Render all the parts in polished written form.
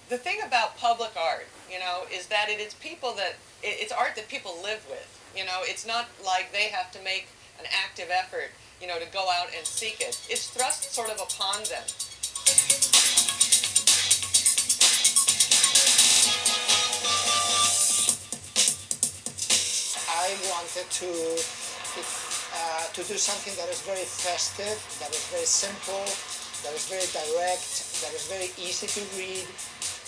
The thing about public art, is that it's people it's art that people live with. It's not like they have to make an active effort, to go out and seek it. It's thrust sort of upon them. I wanted to do something that is very festive, that is very simple, that is very direct, that is very easy to read,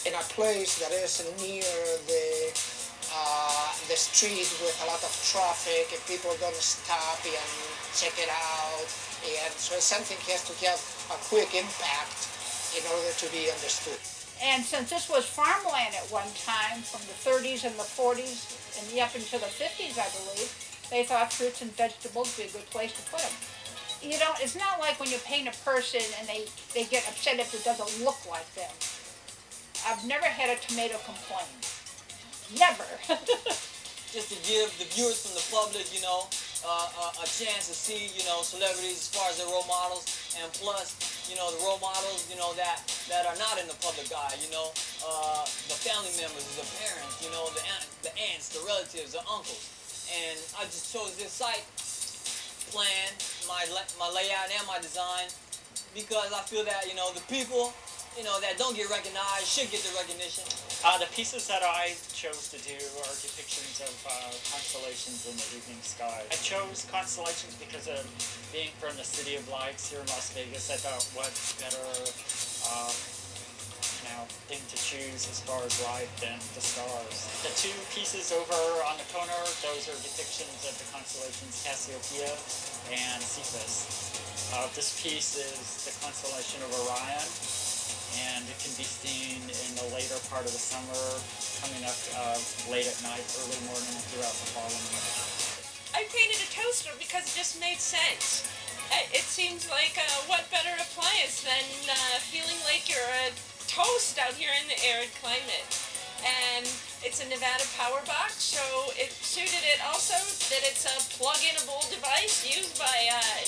in a place that is near the street with a lot of traffic, and people don't stop and check it out, and so it's something has to have a quick impact in order to be understood. And since this was farmland at one time, from the 30s and the 40s and up into the 50s, I believe, they thought fruits and vegetables would be a good place to put them. It's not like when you paint a person and they get upset if it doesn't look like them. I've never had a tomato complain. Never. Just to give the viewers from the public, a chance to see, celebrities as far as their role models, and plus, the role models, that are not in the public eye, the family members, the parents, the aunts, the relatives, the uncles. And I just chose this site plan, my layout and my design, because I feel that, the people, that don't get recognized should get the recognition. The pieces that I chose to do are depictions of constellations in the evening sky. I chose constellations because of being from the City of Lights here in Las Vegas. I thought what better thing to choose as far as light than the stars. The two pieces over on the corner, those are depictions of the constellations Cassiopeia and Cephus. This piece is the constellation of Orion, and it can be seen in the later part of the summer, coming up late at night, early morning, throughout the fall and winter. I painted a toaster because it just made sense. It seems like what better appliance than feeling like you're a toast out here in the arid climate. And it's a Nevada power box, so it suited it also that it's a plug-inable device used by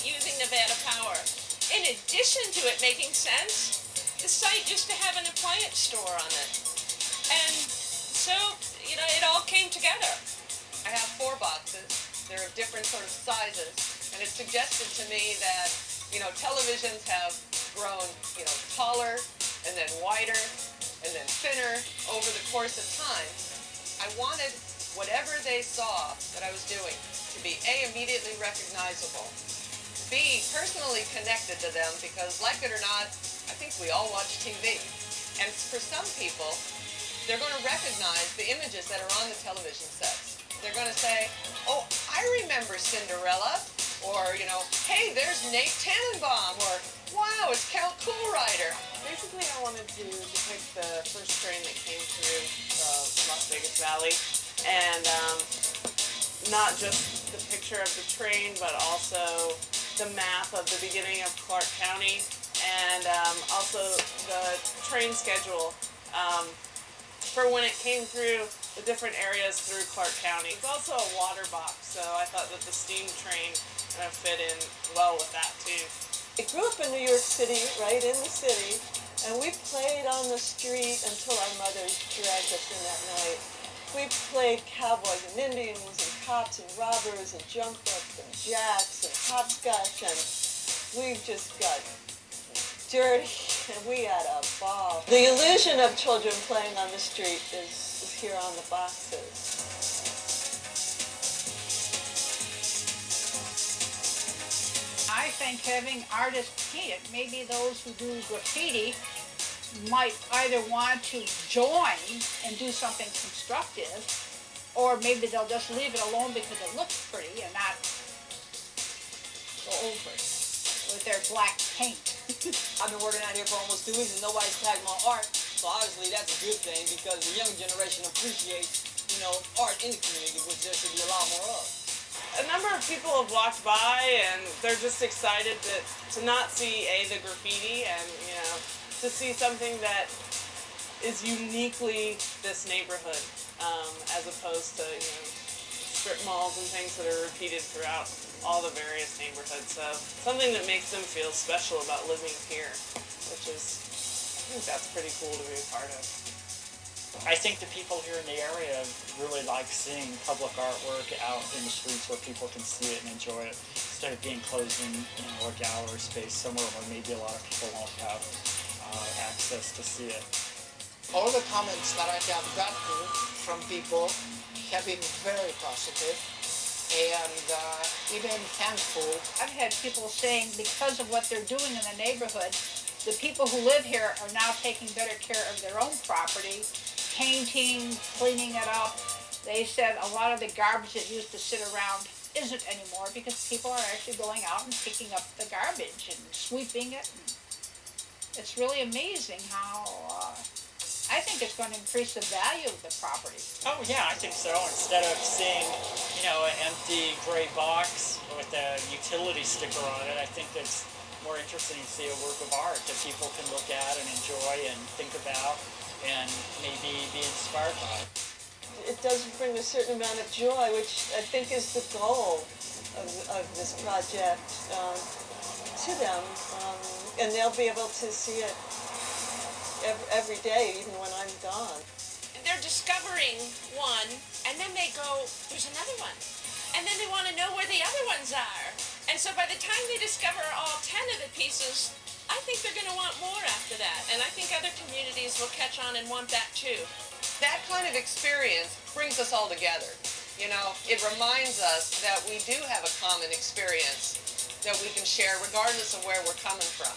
using Nevada power. In addition to it making sense, the site used to have an appliance store on it. And so, it all came together. I have 4 boxes. They're of different sort of sizes, and it suggested to me that, televisions have grown, taller, and then wider, and then thinner over the course of time. I wanted whatever they saw that I was doing to be A, immediately recognizable, B, personally connected to them, because like it or not, I think we all watch TV. And for some people, they're going to recognize the images that are on the television sets. They're going to say, oh, I remember Cinderella, or, hey, there's Nate Tannenbaum, or wow, it's Count Coolrider. Basically, I wanted to depict the first train that came through the Las Vegas Valley, and not just the picture of the train, but also the map of the beginning of Clark County, and also the train schedule for when it came through the different areas through Clark County. It's also a water box, so I thought that the steam train kind of fit in well with that too. I grew up in New York City, right in the city, and we played on the street until our mothers dragged us in that night. We played cowboys and Indians and cops and robbers and junk books and jacks and hopscotch, and we just got dirty and we had a ball. The illusion of children playing on the street is here on the boxes. I think having artists paint it, maybe those who do graffiti might either want to join and do something constructive, or maybe they'll just leave it alone because it looks pretty and not go over it with their black paint. I've been working out here for almost 2 weeks and nobody's tagged my art, so obviously that's a good thing because the younger generation appreciates, art in the community, which there should be a lot more of. A number of people have walked by and they're just excited to not see the graffiti and to see something that is uniquely this neighborhood, as opposed to strip malls and things that are repeated throughout all the various neighborhoods. So something that makes them feel special about living here, which is, I think that's pretty cool to be a part of. I think the people here in the area really like seeing public artwork out in the streets where people can see it and enjoy it, instead of being closed in, a gallery space somewhere where maybe a lot of people won't have access to see it. All the comments that I have gotten from people have been very positive and even thankful. I've had people saying because of what they're doing in the neighborhood, the people who live here are now taking better care of their own property, painting, cleaning it up. They said a lot of the garbage that used to sit around isn't anymore because people are actually going out and picking up the garbage and sweeping it. And it's really amazing how I think it's going to increase the value of the property. Oh yeah, I think so. Instead of seeing, an empty gray box with a utility sticker on it, I think it's more interesting to see a work of art that people can look at and enjoy and think about and maybe be inspired by. It does bring a certain amount of joy, which I think is the goal of this project to them, and they'll be able to see it every day, even when I'm gone. They're discovering one, and then they go, there's another one. And then they want to know where the other ones are. And so by the time they discover all 10 of the pieces, I think they're going to want more after that. And I think other communities will catch on and want that too. That kind of experience brings us all together. It reminds us that we do have a common experience that we can share regardless of where we're coming from.